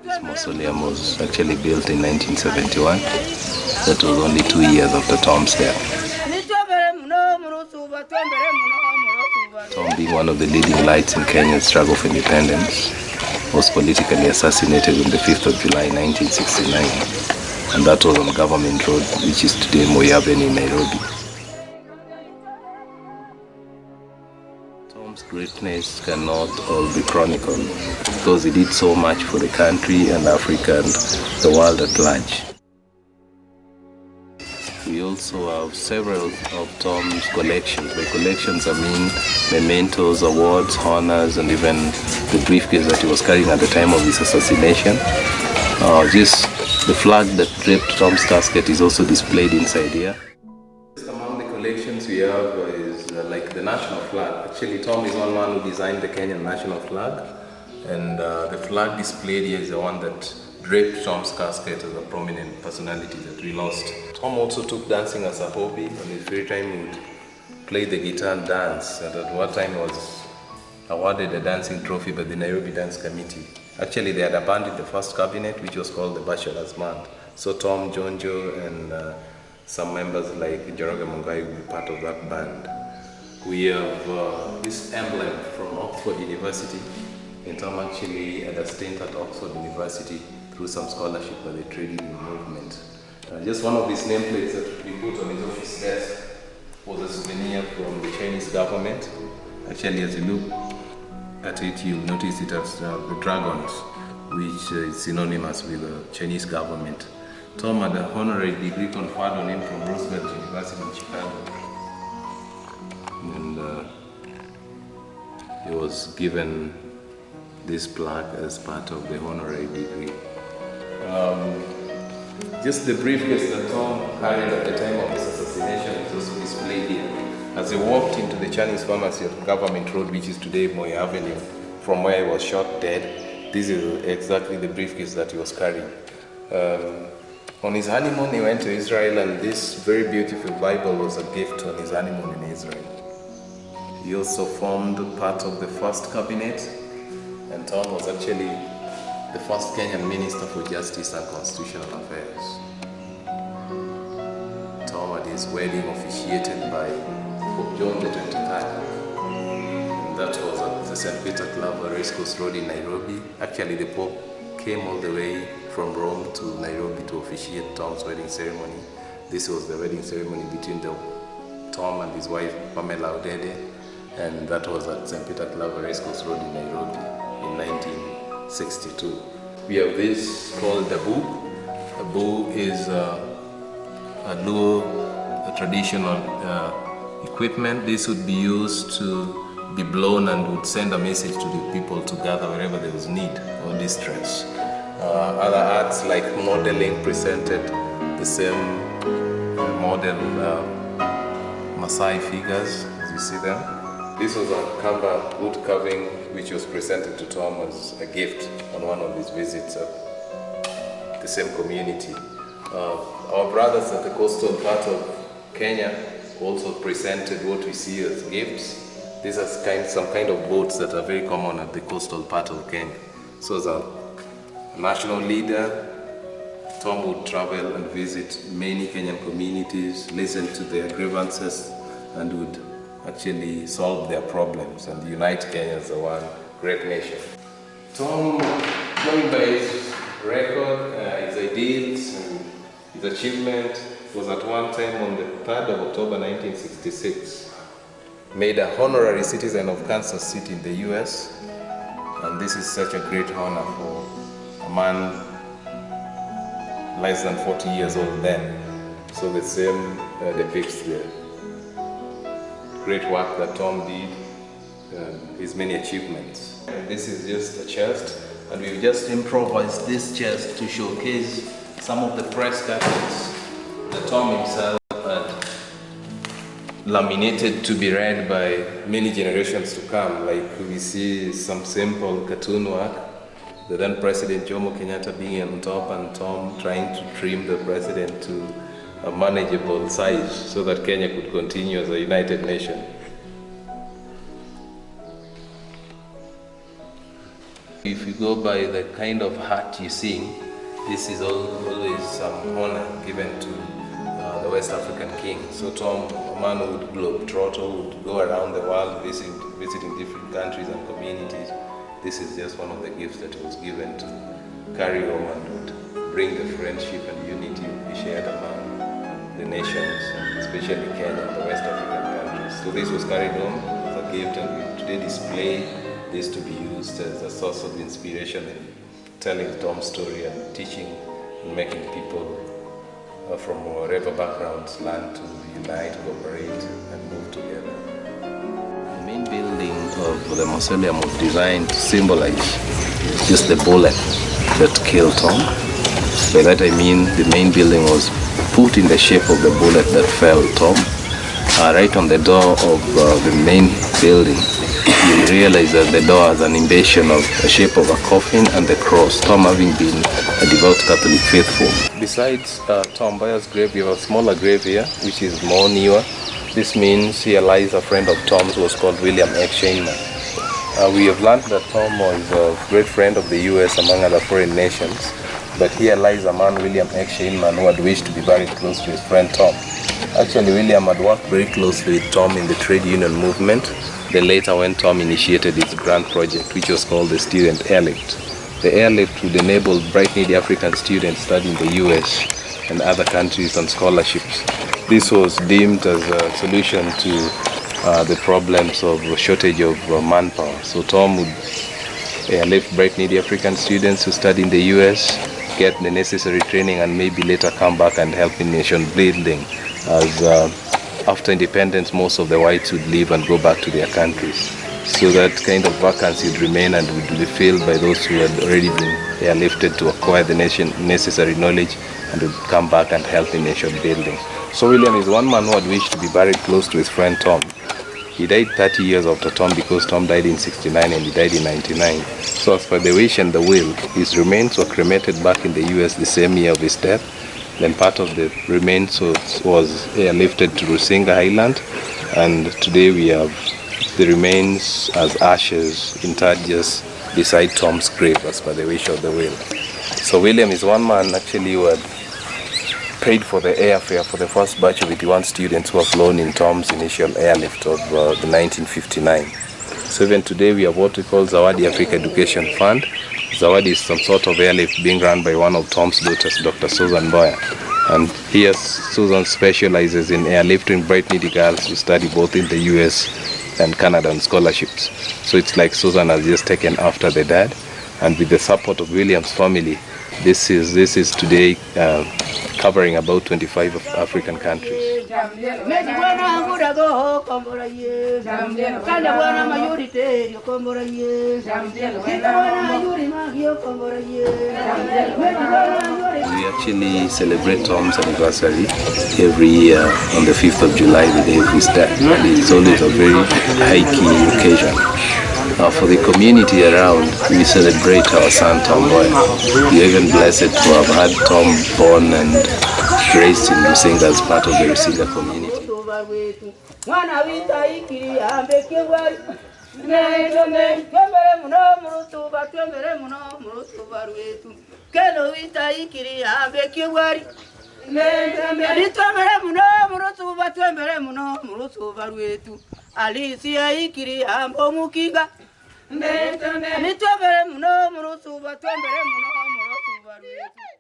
This mausoleum was actually built in 1971. That was only 2 years after Tom's death. Tom, being one of the leading lights in Kenya's struggle for independence, was politically assassinated on the 5th of July 1969, and that was on Government Road, which is today Mboya in Nairobi. Tom's greatness cannot all be chronicled because he did so much for the country and Africa and the world at large. We also have several of Tom's collections. By collections I mean mementos, awards, honors, and even the briefcase that he was carrying at the time of his assassination. Just the flag that draped Tom's casket is also displayed inside here. Among the collections we have is like the national flag. Actually, Tom is one man who designed the Kenyan national flag, and the flag displayed here is the one that draped Tom's casket as a prominent personality that we lost. Tom also took dancing as a hobby. On his free time he would play the guitar and dance, and at one time he was awarded a dancing trophy by the Nairobi Dance Committee. Actually, they had abandoned the first cabinet, which was called the Bachelor's Band. So Tom, Jonjo, and some members like Rusinga Festivals will be part of that band. We have this emblem from Oxford University, and Tom actually had a stint at Oxford University through some scholarship by the trade union movement. Just one of these nameplates that we put on his office desk was a souvenir from the Chinese government. Actually, as you look at it, you'll notice it as the dragons, which is synonymous with the Chinese government. Tom had an honorary degree conferred on him from Roosevelt University in Chicago. And he was given this plaque as part of the honorary degree. Just the briefcase that Tom carried at the time of his assassination is also displayed here. As he walked into the Chinese pharmacy at Government Road, which is today Mboya Avenue, from where he was shot dead, this is exactly the briefcase that he was carrying. On his honeymoon, he went to Israel, and this very beautiful Bible was a gift on his honeymoon in Israel. He also formed part of the first cabinet, and Tom was actually the first Kenyan Minister for Justice and Constitutional Affairs. Tom had his wedding officiated by Pope John the 23rd. And that was at the St. Peter Club, Race Course Road in Nairobi. Actually, the Pope came all the way from Rome to Nairobi to officiate Tom's wedding ceremony. This was the wedding ceremony between Tom and his wife, Pamela Odede, and that was at St. Peter Club, Race Course Road in Nairobi in 1962. We have this called the boo. The boo is a traditional equipment. This would be used to be blown and would send a message to the people to gather wherever there was need or distress. Other arts like modeling presented the same model Maasai figures, as you see them. This was a wood carving which was presented to Tom as a gift on one of his visits at the same community. Our brothers at the coastal part of Kenya also presented what we see as gifts. These are some kind of boats that are very common at the coastal part of Kenya. So as a national leader, Tom would travel and visit many Kenyan communities, listen to their grievances, and would actually solve their problems and unite Kenya as one great nation. Tom, going by his record, his ideals and his achievement, was at one time on the 3rd of October 1966, made an honorary citizen of Kansas City in the US, and this is such a great honor for a man less than 40 years old then. So the same depicts the great work that Tom did, his many achievements. And this is just a chest, and we've just improvised this chest to showcase some of the press cuttings that Tom himself had laminated to be read by many generations to come. Like we see some simple cartoon work, the then President Jomo Kenyatta being on top and Tom trying to trim the president to a manageable size so that Kenya could continue as a united nation. If you go by the kind of hat you sing, this is always some honor given to the West African king. So Tom, a man who would globe-trotter, would go around the world visiting different countries and communities. This is just one of the gifts that was given to carry home and would bring the friendship and unity we shared among the nations, especially Kenya and the West African countries. So this was carried home as a gift, and we today display this to be used as a source of inspiration in telling Tom's story and teaching and making people from whatever backgrounds learn to unite, cooperate, and move together. The main building of the mausoleum was designed to symbolize just the bullet that killed Tom. By that I mean the main building was put in the shape of the bullet that fell Tom. Right on the door of the main building, you realize that the door has an indentation of the shape of a coffin and the cross, Tom having been a devout Catholic faithful. Besides Tom Mboya's grave, we have a smaller grave here, which is more newer. This means here lies a friend of Tom's who was called William X. Shainman. We have learned that Tom was a great friend of the US among other foreign nations, but here lies a man, William X. Shainman, who had wished to be buried close to his friend Tom. Actually, William had worked very closely with Tom in the trade union movement. Then later when Tom initiated his grand project, which was called the Student Airlift. The airlift would enable bright needy African students studying in the US and other countries on scholarships. This was deemed as a solution to the problems of shortage of manpower. So Tom would airlift bright needy African students who study in the US, get the necessary training, and maybe later come back and help in nation building, as after independence most of the whites would leave and go back to their countries. So that kind of vacancy would remain and would be filled by those who had already been airlifted to acquire the necessary knowledge and would come back and help in nation building. So William is one man who had wished to be buried close to his friend Tom. He died 30 years after Tom, because Tom died in 69 and he died in 99. So as per the wish and the will, his remains were cremated back in the US the same year of his death. Then part of the remains was airlifted to Rusinga Island, and today we have the remains as ashes interred just beside Tom's grave as per the wish of the will. So William is one man actually who had paid for the airfare for the first batch of 81 students who have flown in Tom's initial airlift of the 1959. So even today we have what we call Zawadi Africa Education Fund. Zawadi is some sort of airlift being run by one of Tom's daughters, Dr. Susan Mboya. And here Susan specializes in airlifting bright needy girls who study both in the US and Canada on scholarships. So it's like Susan has just taken after the dad, and with the support of William's family, this is today covering about 25 African countries. We actually celebrate Tom's anniversary every year on the 5th of July, the day of his death, and it's always a very high-key occasion. For the community around, we celebrate our son Tom Mboya. We are even blessed to have had Tom born and raised in Rusinga as part of the Rusinga community. Alicia ikiri ambo mukiga nitwebere muno murutuba twembere muno murutuba rwetu.